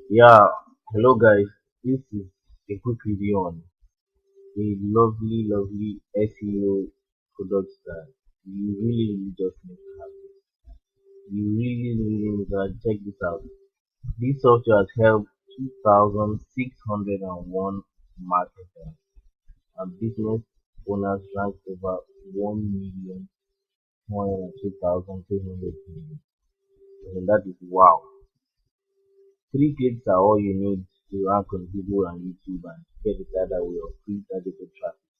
Yeah, hello guys. This is a quick review on a lovely SEO product that you really just need to have. You really need to check this out. This software has helped 2,601 marketers and business owners rank over 1,102,300 million. And that is wow. Three clicks are all you need to rank on Google and YouTube and get the other way of free targeted traffic.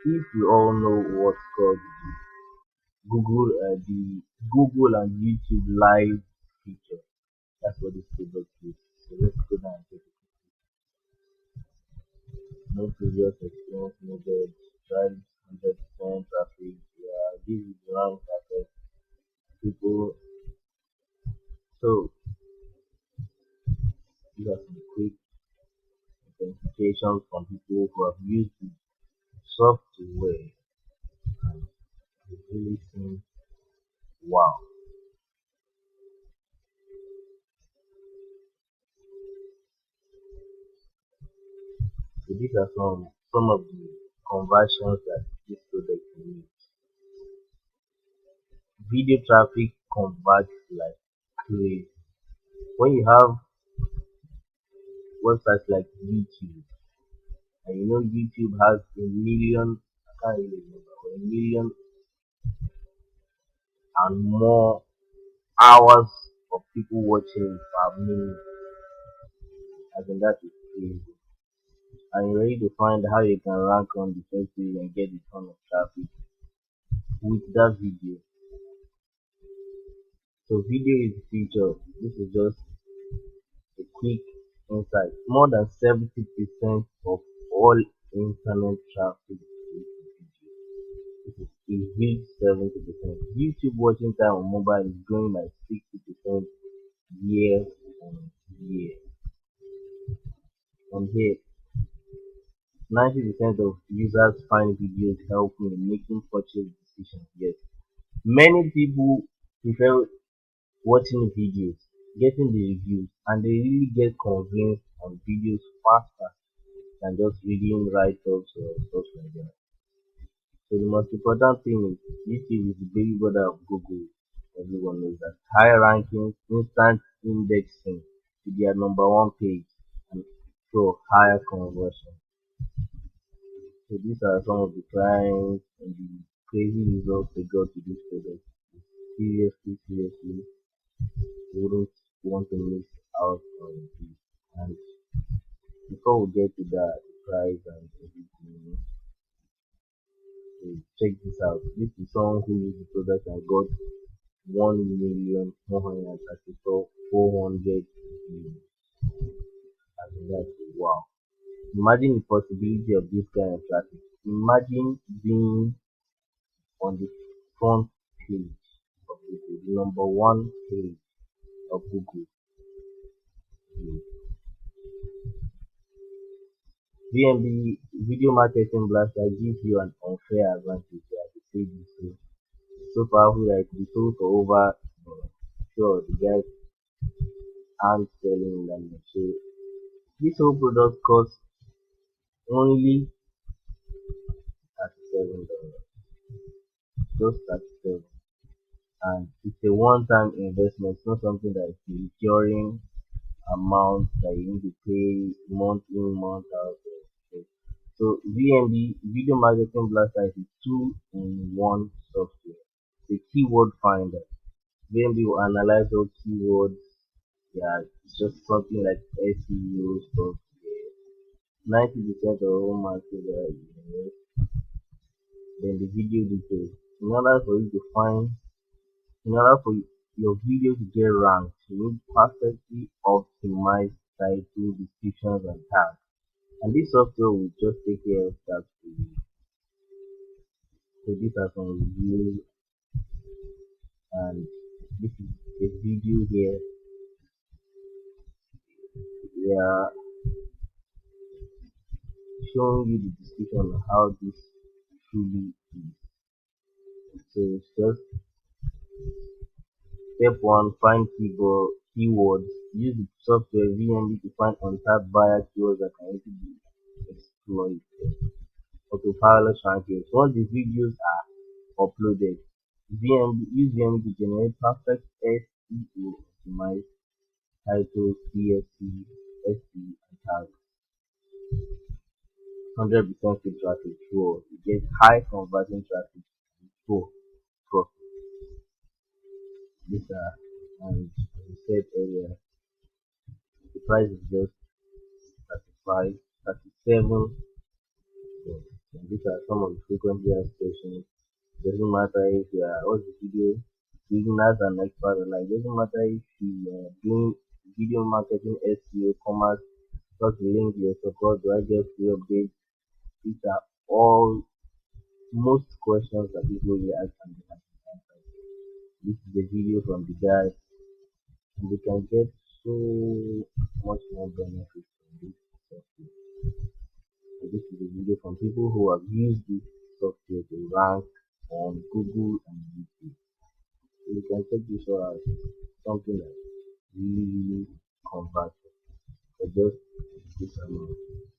If we all know what's called the Google and YouTube live feature, that's what this product is. So let's go down and take it. No previous experience needed. Drives 100% traffic. Yeah, this is rank perfect people. So these are some quick identifications from people who have used the software and it really seems wow. So these are some of the conversions that this product needs. Video traffic converts like crazy. When you have websites like YouTube, and you know YouTube has a million, I can't really remember, but a million and more hours of people watching it per minute. I think that is crazy. And you're ready to find how you can rank on the first page and get a ton of traffic with that video. So video is the future. This is just a quick insight. More than 70% of all internet traffic is video. This is a huge 70%. YouTube watching time on mobile is growing by 60% year on year. And here, 90% of users find videos helpful in making purchase decisions. Yes, many people prefer watching videos, getting the reviews, and they really get convinced on videos faster than just reading write-ups or stuff like that. So the most important thing is YouTube is the baby brother of Google. Everyone knows that. High rankings, instant indexing to their number one page, and show higher conversion. So these are some of the clients and the crazy results they got to this product. Seriously, wouldn't want to miss out on this. And before we get to that, the price and everything, so check this out. This is someone who used the product and got 1,134,400 views. I think that's wow. Imagine the possibility of this kind of traffic. Imagine being on the front page of Google, the number one page of Google. VMB Video Marketing Blaster gives you an unfair advantage. I could say this way. So powerful that it can be sold for over sure the guys aren't selling them. So this whole product costs only $37. Just 37, and it's a one-time investment. It's not something that is a recurring amount that you need to pay month in, month out. So VMB Video Marketing Blaster is a two-in-one software. The keyword finder. VMB will analyze all keywords. Yeah, it's just something like SEO software. 90% of all marketers then the video details. In order for you to find, in order for your video to get ranked, you need perfectly optimized title, descriptions, and tags. And this software will just take care of that for you. So these are some reviews, and this is a video here. We are showing you the description of how this truly is. So it's just step one, find keyword keywords. Use the software VNB to find untapped buyer keywords that can easily be exploited. Autopilot rankings. Once the videos are uploaded, use VNB to generate perfect SEO optimized titles, CSC, SE, and tags. 100% free traffic. Sure, you get high converting traffic. Sure, profit. These are, and as I said earlier, the price is just 35, 37. And these are some of the frequently asked questions. Doesn't matter if you are, what's the video? Using as an expert, like, doesn't matter if you are doing video marketing, SEO, commerce, just link your support, do I get free updates? These are all most questions that people will ask and they have to answer. This is the video from the guy, and they can get so much more benefit from this software. So this is a video from people who have used this software to rank on Google and YouTube. So you can check this out as something that really converts for just this amount.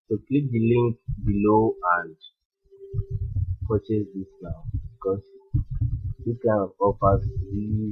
So click the link below and purchase this now, because this kind of offers really